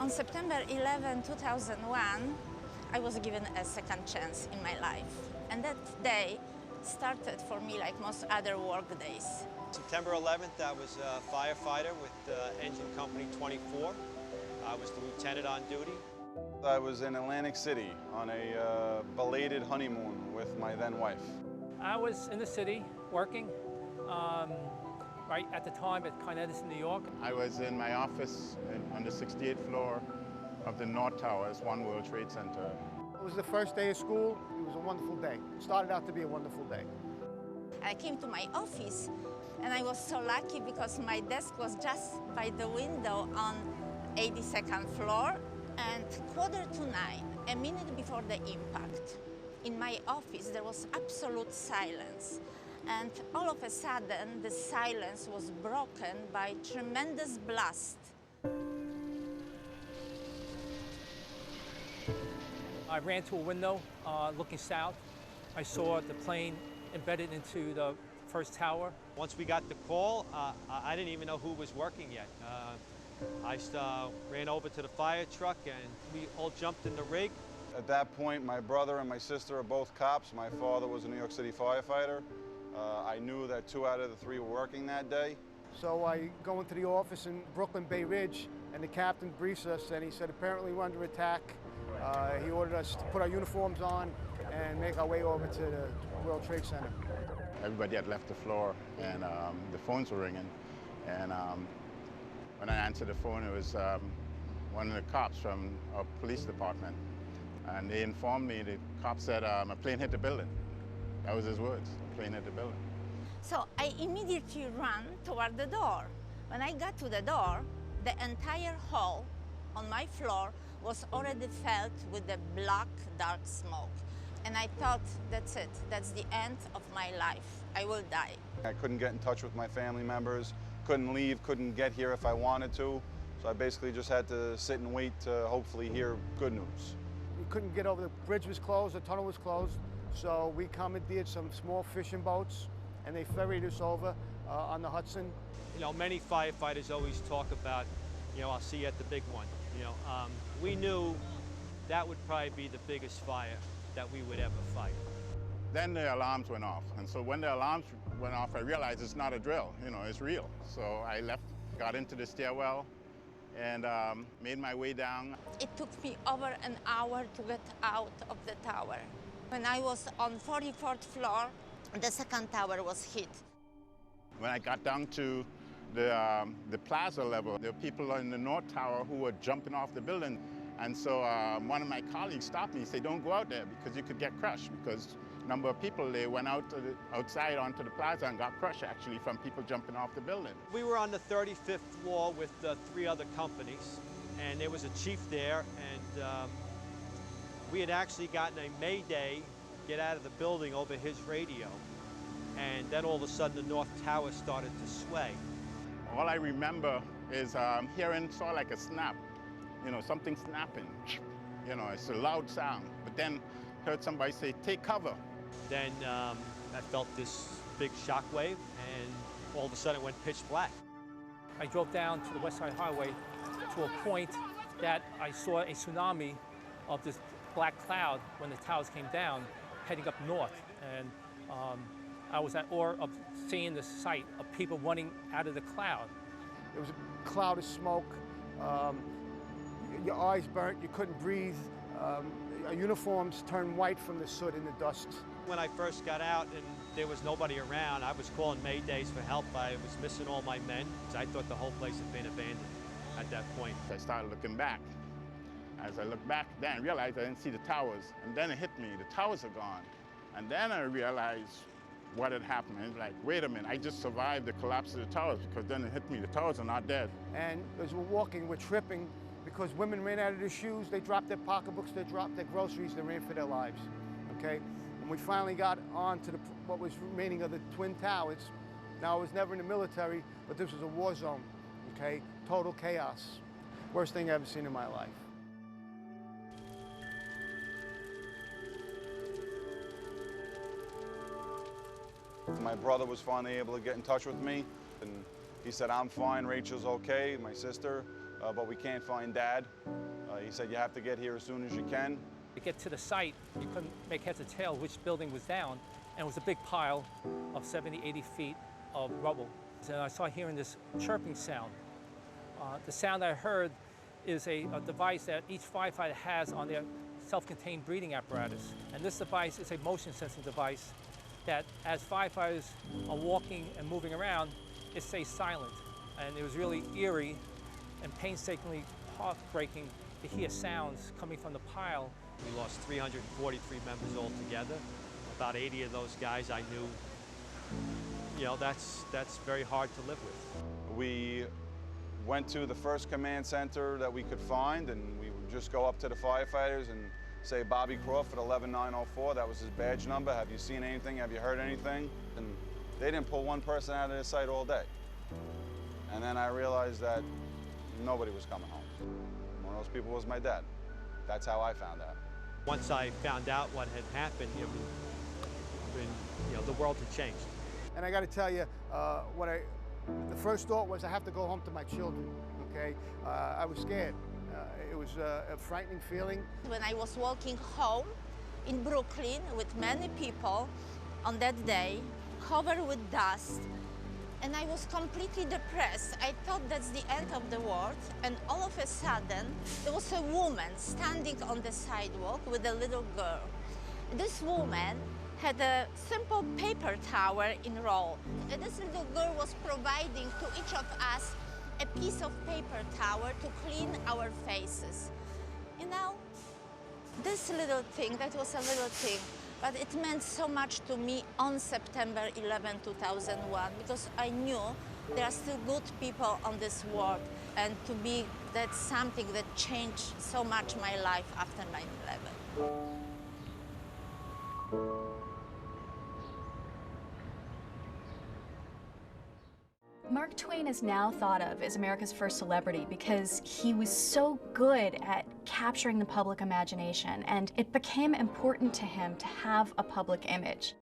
On September 11, 2001, I was given a second chance in my life. And that day started for me like most other work days. September 11th, I was a firefighter with Engine Company 24. I was the lieutenant on duty. I was in Atlantic City on a belated honeymoon with my then wife. I was in the city working, right at the time at Con Edison, New York. I was in my office on the 68th floor of the North Tower, it's One World Trade Center. It was the first day of school. It was a wonderful day. It started out to be a wonderful day. I came to my office and I was so lucky because my desk was just by the window on 82nd floor, and 8:45, a minute before the impact. In my office there was absolute silence, and all of a sudden the silence was broken by tremendous blast. I ran to a window looking south. I saw the plane embedded into the first tower. Once we got the call, I didn't even know who was working yet. I ran over to the fire truck and we all jumped in the rig. At that point, my brother and my sister are both cops. My father was a New York City firefighter. I knew that 2 out of the 3 were working that day. So I go into the office in Brooklyn Bay Ridge, and the captain briefs us, and he said, apparently we're under attack. He ordered us to put our uniforms on and make our way over to the World Trade Center. Everybody had left the floor, and the phones were ringing. And when I answered the phone, it was one of the cops from our police department. And they informed me, the cop said, a plane hit the building. That was his words, a plane hit the building. So I immediately ran toward the door. When I got to the door, the entire hall on my floor was already filled with the black, dark smoke. And I thought, that's it, that's the end of my life. I will die. I couldn't get in touch with my family members, couldn't leave, couldn't get here if I wanted to. So I basically just had to sit and wait to hopefully hear good news. We couldn't get over, the bridge was closed, the tunnel was closed. So we commandeered some small fishing boats and they ferried us over on the Hudson. You know, many firefighters always talk about, you know, I'll see you at the big one. You know, we knew that would probably be the biggest fire that we would ever fight. Then the alarms went off. And so when the alarms went off, I realized it's not a drill, you know, it's real. So I left, got into the stairwell, and made my way down. It took me over an hour to get out of the tower. When I was on 44th floor, the second tower was hit. When I got down to the plaza level, there were people in the North Tower who were jumping off the building. And so one of my colleagues stopped me and said, don't go out there because you could get crushed, because a number of people, they went out to outside onto the plaza and got crushed actually from people jumping off the building. We were on the 35th floor with 3 other companies, and there was a chief there, and we had actually gotten a mayday, get out of the building over his radio. And then all of a sudden the North Tower started to sway. All I remember is hearing sort of like a snap, you know, something snapping. You know, it's a loud sound. But then heard somebody say, take cover. Then I felt this big shock wave, and all of a sudden it went pitch black. I drove down to the West Side Highway to a point that I saw a tsunami of this black cloud when the towers came down, heading up north. And I was at awe of seeing the sight of people running out of the cloud. It was a cloud of smoke. Your eyes burnt, you couldn't breathe. Our uniforms turned white from the soot and the dust. When I first got out and there was nobody around, I was calling maydays for help. I was missing all my men. I thought the whole place had been abandoned at that point. I started looking back. As I looked back, then I realized I didn't see the towers. And then it hit me, the towers are gone. And then I realized what had happened. It's like, wait a minute, I just survived the collapse of the towers, because then it hit me, the towers are not dead. And as we're walking, we're tripping because women ran out of their shoes, they dropped their pocketbooks, they dropped their groceries, they ran for their lives, okay? And we finally got on to what was remaining of the Twin Towers. Now, I was never in the military, but this was a war zone, okay? Total chaos. Worst thing I've ever seen in my life. My brother was finally able to get in touch with me, and he said, I'm fine, Rachel's okay, my sister. but we can't find Dad. He said you have to get here as soon as you can. To get to the site, you couldn't make heads or tails which building was down, and it was a big pile of 70, 80 feet of rubble. And I started hearing this chirping sound. The sound I heard is a device that each firefighter has on their self-contained breathing apparatus. And this device is a motion sensing device that as firefighters are walking and moving around, it stays silent. And it was really eerie and painstakingly heartbreaking to hear sounds coming from the pile. We lost 343 members altogether. About 80 of those guys I knew. You know, that's very hard to live with. We went to the first command center that we could find, and we would just go up to the firefighters and say, Bobby Crawford, 11904, that was his badge number. Have you seen anything? Have you heard anything? And they didn't pull one person out of their site all day. And then I realized that nobody was coming home. One of those people was my dad. That's how I found out. Once I found out what had happened, the world had changed. And I got to tell you, the first thought was I have to go home to my children, okay? I was scared. It was a frightening feeling. When I was walking home in Brooklyn with many people on that day, covered with dust, and I was completely depressed. I thought that's the end of the world, and all of a sudden, there was a woman standing on the sidewalk with a little girl. This woman had a simple paper towel in roll. And this little girl was providing to each of us a piece of paper towel to clean our faces. You know, this little thing, that was a little thing, but it meant so much to me on September 11, 2001, because I knew there are still good people on this world, and to me, that's something that changed so much my life after 9/11. Mark Twain is now thought of as America's first celebrity because he was so good at capturing the public imagination, and it became important to him to have a public image.